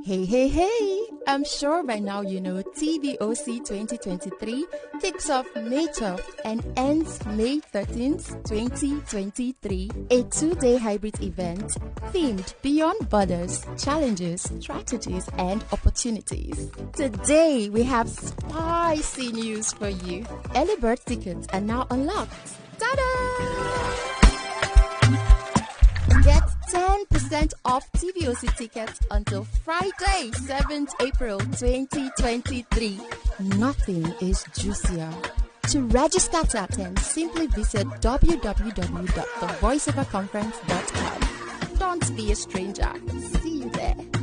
Hey, hey, hey! I'm sure by now you know TVOC 2023 kicks off May 12th and ends May 13th, 2023. A two-day hybrid event themed beyond borders, challenges, strategies, and opportunities. Today, we have spicy news for you. Early bird tickets are now unlocked. Ta-da! Get 10% off TVOC tickets until Friday, 7th April 2023. Nothing is juicier. To register to attend, simply visit www.thevoiceoverconference.com. Don't be a stranger. See you there.